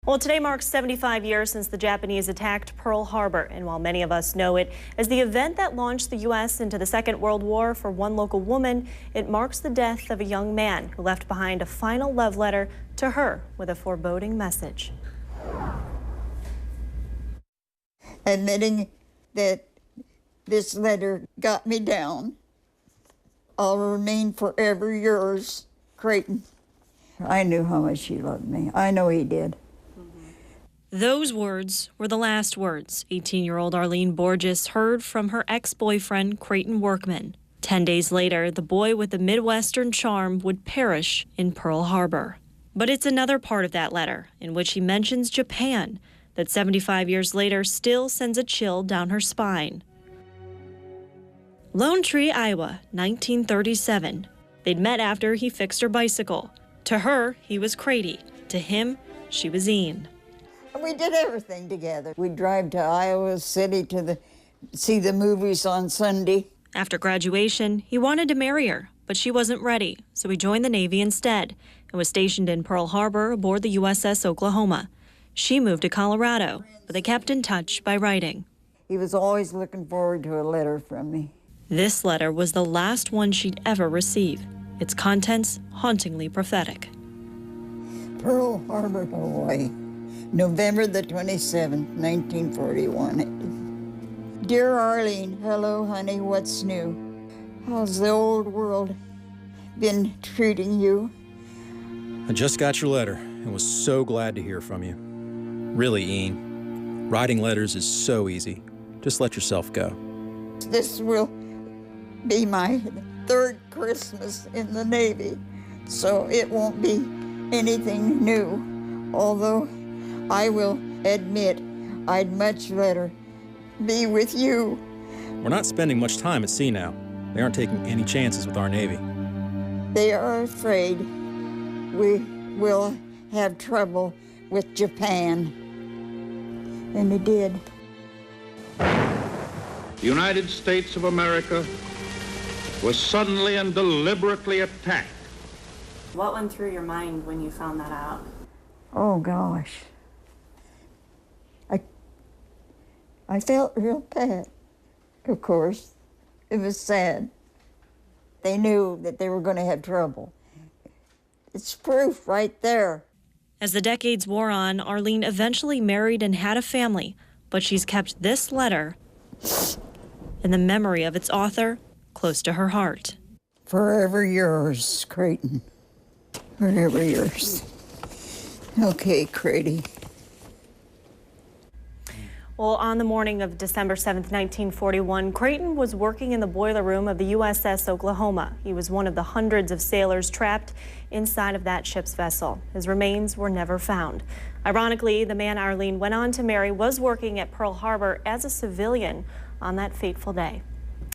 Well, today marks 75 years since the Japanese attacked Pearl Harbor, and while many of us know it as the event that launched the U.S. into the Second World War, for one local woman, it marks the death of a young man who left behind a final love letter to her with a foreboding message. Admitting that this letter got me down, I'll remain forever yours, Creighton. I knew how much he loved me. I know he did. Those words were the last words 18-year-old Arlene Borges heard from her ex-boyfriend, Creighton Workman. 10 days later, the boy with the Midwestern charm would perish in Pearl Harbor. But it's another part of that letter in which he mentions Japan that 75 years later still sends a chill down her spine. Lone Tree, Iowa, 1937. They'd met after he fixed her bicycle. To her, he was Crady. To him, she was Ian. We did everything together. We'd drive to Iowa City to see the movies on Sunday. After graduation, he wanted to marry her, but she wasn't ready, so he joined the Navy instead and was stationed in Pearl Harbor aboard the USS Oklahoma. She moved to Colorado, but they kept in touch by writing. He was always looking forward to a letter from me. This letter was the last one she'd ever receive, its contents hauntingly prophetic. Pearl Harbor, Hawaii, November the 27th, 1941. Dear Arlene, hello, honey, what's new? How's the old world been treating you? I just got your letter and was so glad to hear from you. Really, Ian, writing letters is so easy. Just let yourself go. This will be my third Christmas in the Navy, so it won't be anything new, although I will admit I'd much rather be with you. We're not spending much time at sea now. They aren't taking any chances with our Navy. They are afraid we will have trouble with Japan. And they did. The United States of America was suddenly and deliberately attacked. What went through your mind when you found that out? Oh, gosh. I felt real bad, of course. It was sad. They knew that they were going to have trouble. It's proof right there. As the decades wore on, Arlene eventually married and had a family, but she's kept this letter and the memory of its author close to her heart. Forever yours, Creighton. Forever yours. Okay, Crady. Well, on the morning of December 7th, 1941, Creighton was working in the boiler room of the USS Oklahoma. He was one of the hundreds of sailors trapped inside of that ship's vessel. His remains were never found. Ironically, the man Arlene went on to marry was working at Pearl Harbor as a civilian on that fateful day.